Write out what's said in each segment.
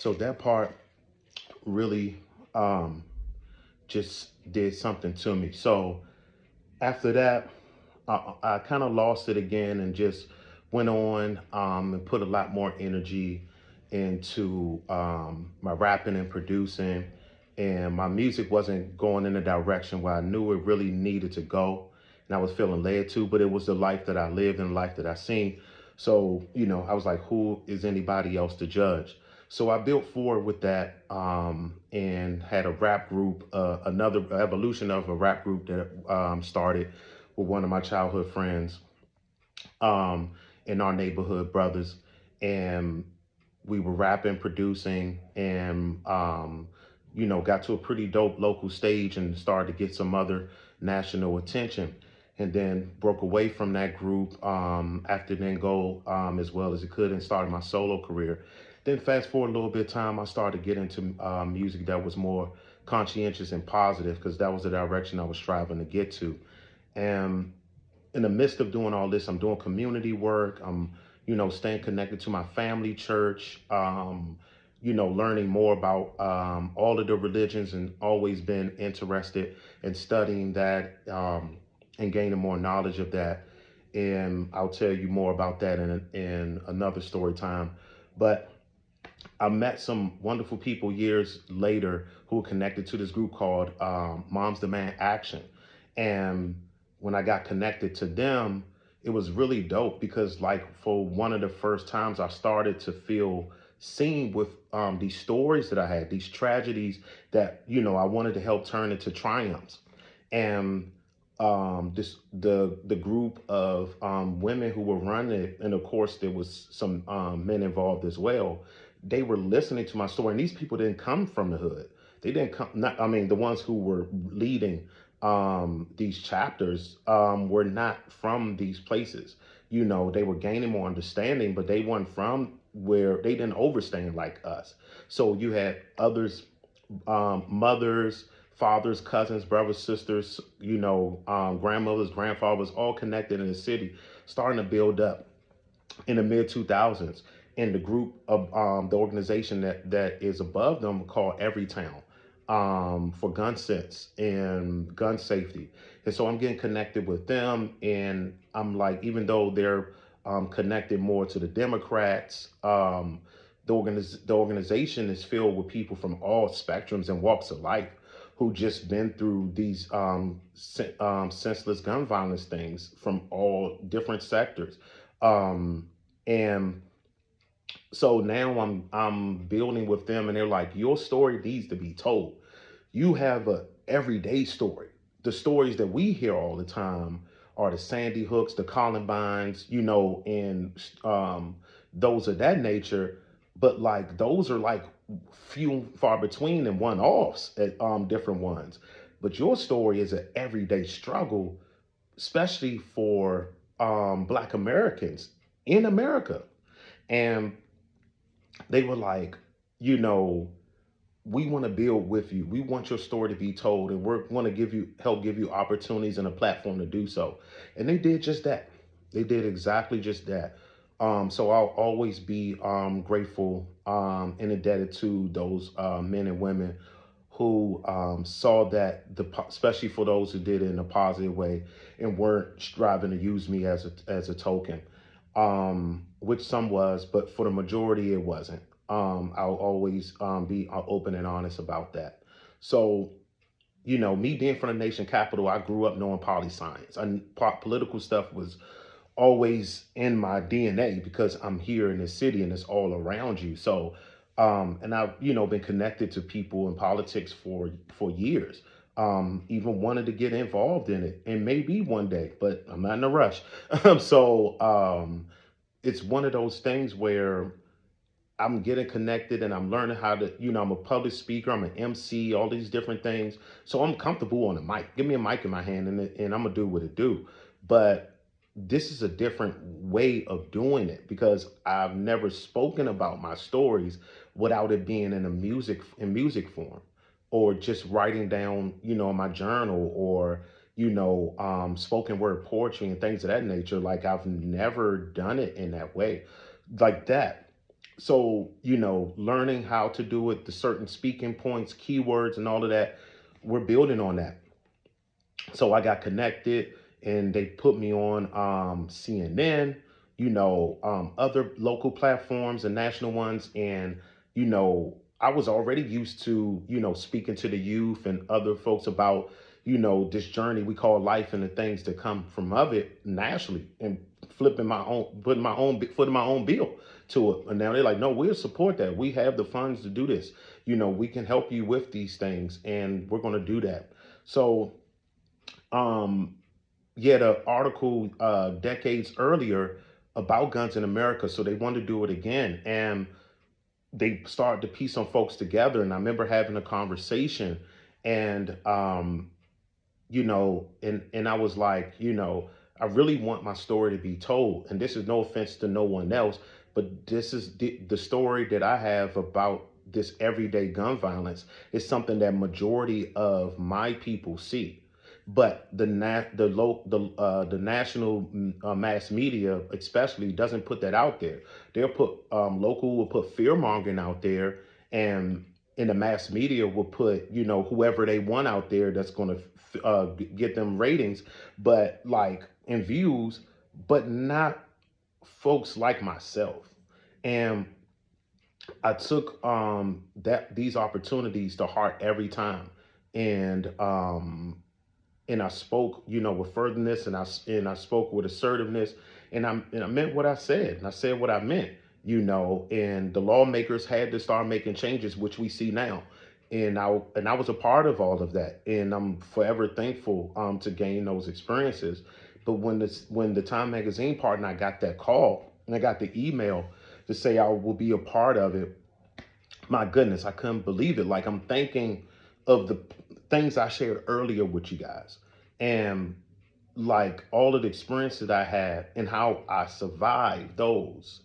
So that part really just did something to me. So after that, I kind of lost it again and just went on and put a lot more energy into my rapping and producing. And my music wasn't going in the direction where I knew it really needed to go. And I was feeling led to, but it was the life that I lived and life that I seen. So, I was like, who is anybody else to judge? So I built forward with that and had a rap group, another evolution of a rap group that started with one of my childhood friends um, in our neighborhood brothers. And we were rapping, producing, and got to a pretty dope local stage and started to get some other national attention. And then broke away from that group after then go as well as it could and started my solo career. Then fast forward a little bit of time, I started to get into music that was more conscientious and positive because that was the direction I was striving to get to. And in the midst of doing all this, I'm doing community work. I'm, staying connected to my family church. Learning more about all of the religions and always been interested in studying that and gaining more knowledge of that. And I'll tell you more about that in another story time. But I met some wonderful people years later who were connected to this group called Moms Demand Action. And when I got connected to them, it was really dope because, like, for one of the first times, I started to feel seen with these stories that I had, these tragedies that, I wanted to help turn into triumphs. And the group of women who were running it, and of course there was some men involved as well. They were listening to my story, and these people didn't come from the hood. They didn't come. Not, I mean, the ones who were leading these chapters were not from these places. They were gaining more understanding, but they weren't from where they didn't overstand like us. So you had others, mothers, fathers, cousins, brothers, sisters, grandmothers, grandfathers, all connected in the city, starting to build up in the mid 2000s. And the group of the organization that is above them called Everytown for gun sense and gun safety. And so I'm getting connected with them. And I'm like, even though they're connected more to the Democrats, the organization is filled with people from all spectrums and walks of life who just been through these senseless gun violence things from all different sectors. And so now I'm building with them, and they're like, your story needs to be told. You have a everyday story. The stories that we hear all the time are the Sandy Hooks, the Columbines, and those of that nature. But like those are like few far between and one offs at different ones. But your story is an everyday struggle, especially for Black Americans in America. And they were like, you know, we want to build with you. We want your story to be told, and we're going to help give you opportunities and a platform to do so. And they did just that. They did exactly just that. So I'll always be grateful and indebted to those men and women who saw that, especially for those who did it in a positive way and weren't striving to use me as a token, which some was, but for the majority it wasn't. I'll always be open and honest about that. So, me being from the nation capital, I grew up knowing poli science and political stuff was always in my DNA because I'm here in this city and it's all around you. So, and I've been connected to people in politics for years. Even wanted to get involved in it, and maybe one day, but I'm not in a rush. So, it's one of those things where I'm getting connected and I'm learning how to, I'm a public speaker, I'm an MC, all these different things. So I'm comfortable on the mic. Give me a mic in my hand and I'm gonna do what it do. But this is a different way of doing it because I've never spoken about my stories without it being in music form or just writing down, my journal or, spoken word poetry and things of that nature. Like I've never done it in that way like that. So, learning how to do it, the certain speaking points, keywords, and all of that, we're building on that. So I got connected and they put me on CNN, other local platforms and national ones. And, I was already used to, speaking to the youth and other folks about, this journey we call life and the things that come from of it nationally, and putting my own footing my own bill to it. And now they're like, no, we'll support that. We have the funds to do this. We can help you with these things and we're going to do that. So, um, yeah, the article decades earlier about guns in America. So they wanted to do it again. And they started to piece some folks together. And I remember having a conversation and, and I was like, I really want my story to be told. And this is no offense to no one else, but this is the story that I have about this everyday gun violence is something that majority of my people see. But the national mass media especially doesn't put that out there. They'll put local will put fear mongering out there, and in the mass media will put whoever they want out there that's going to get them ratings, but like in views, but not folks like myself. And I took that these opportunities to heart every time, and I spoke, with furtherness, and I spoke with assertiveness, and I meant what I said, and I said what I meant, and the lawmakers had to start making changes, which we see now, and I was a part of all of that, and I'm forever thankful to gain those experiences. But when the Time Magazine partner, I got that call and I got the email to say I will be a part of it, my goodness, I couldn't believe it. Like, I'm thinking of the things I shared earlier with you guys, and like all of the experience that I had and how I survived those,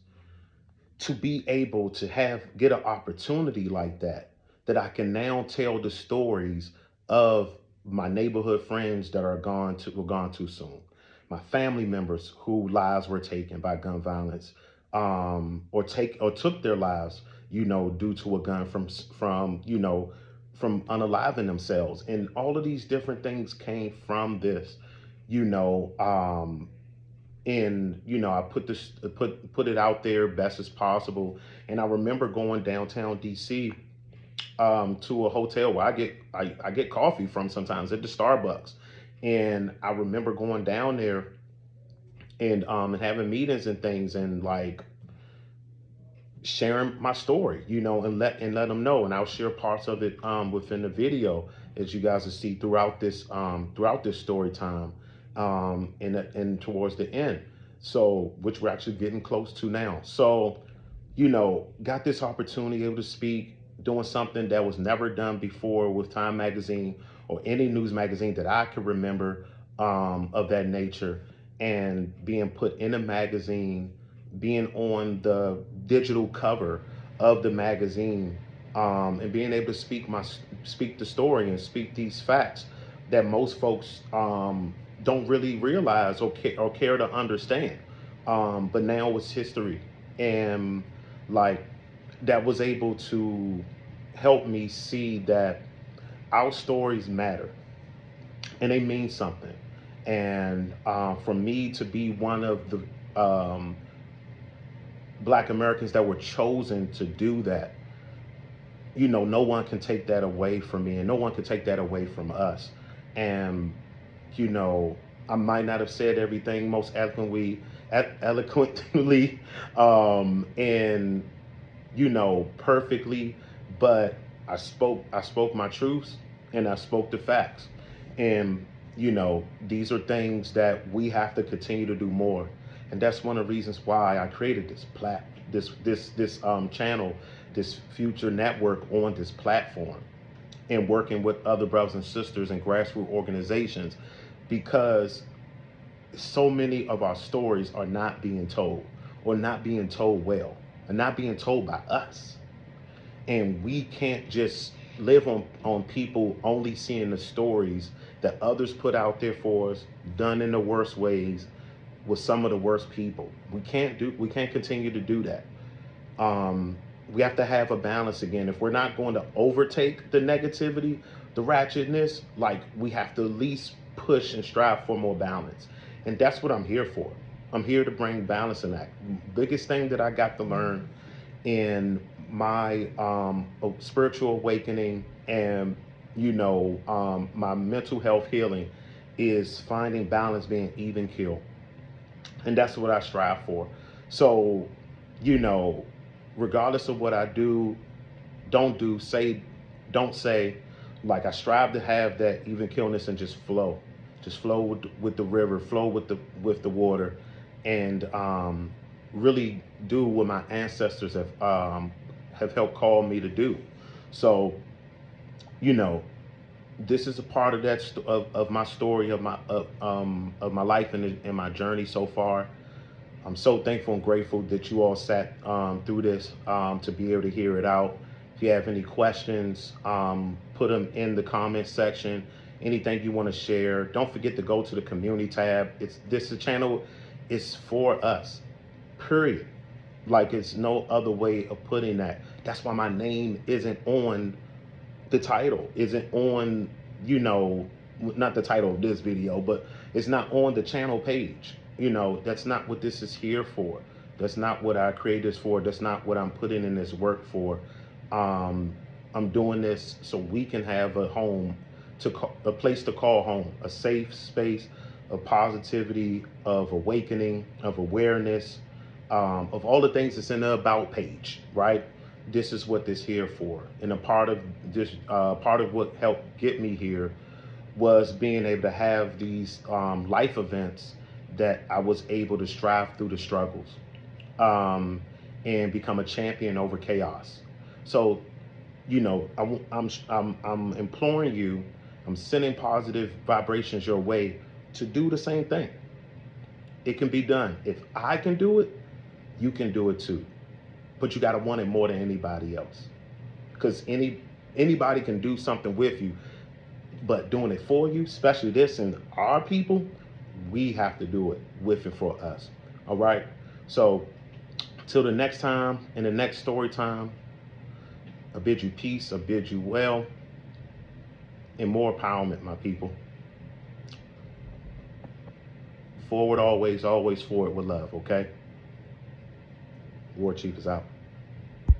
to be able to get an opportunity like that I can now tell the stories of my neighborhood friends that were gone too soon, my family members whose lives were taken by gun violence, or took their lives, due to a gun from unaliving themselves, and all of these different things came from this, you know. And I put it out there best as possible. And I remember going downtown DC, to a hotel where I get coffee from sometimes at the Starbucks, and I remember going down there and having meetings and things, and like sharing my story, and let them know, and I'll share parts of it within the video, as you guys will see throughout this story time, and towards the end. So, which we're actually getting close to now. So, got this opportunity able to speak, doing something that was never done before with Time Magazine or any news magazine that I could remember, of that nature, and being put in a magazine, being on the digital cover of the magazine, and being able to speak the story and speak these facts that most folks don't really realize or care to understand. But now it's history, and like that was able to help me see that our stories matter and they mean something. And for me to be one of the Black Americans that were chosen to do that, no one can take that away from me, and no one can take that away from us. And you know, I might not have said everything most eloquently, and perfectly, but I spoke my truths, and I spoke the facts. And these are things that we have to continue to do more. And that's one of the reasons why I created this channel, this future network on this platform, and working with other brothers and sisters and grassroots organizations, because so many of our stories are not being told, or not being told well, and not being told by us. And we can't just live on people only seeing the stories that others put out there for us, done in the worst ways, with some of the worst people. We can't continue to do that. We have to have a balance again. If we're not going to overtake the negativity, the ratchetness, like we have to at least push and strive for more balance. And that's what I'm here for. I'm here to bring balance in that. Biggest thing that I got to learn in my spiritual awakening and my mental health healing is finding balance, being even keel, and that's what I strive for. So, you know, regardless of what I do, don't say, like I strive to have that even keelness and just flow with the river, flow with the water, and really do what my ancestors have helped call me to do. So, you know, this is a part of of my story of my life and my journey so far. I'm so thankful and grateful that you all sat through this to be able to hear it out. If you have any questions, put them in the comment section. Anything you want to share, don't forget to go to the community tab. The channel is for us, period. Like, it's no other way of putting that. That's why my name isn't on the title, isn't on, not the title of this video, but it's not on the channel page. That's not what this is here for. That's not what I created this for. That's not what I'm putting in this work for. I'm doing this so we can have a home, a place to call home, a safe space of positivity, of awakening, of awareness, of all the things that's in the about page, right? This is what this here for. And a part of this, part of what helped get me here was being able to have these life events that I was able to strive through the struggles, and become a champion over chaos. So, I'm imploring you, I'm sending positive vibrations your way to do the same thing. It can be done. If I can do it, you can do it too. But you got to want it more than anybody else, because anybody can do something with you, but doing it for you, especially this and our people, we have to do it with and for us. All right. So till the next time, in the next story time, I bid you peace, I bid you well, and more empowerment, my people. Forward always, always forward with love, okay? War Chief is out.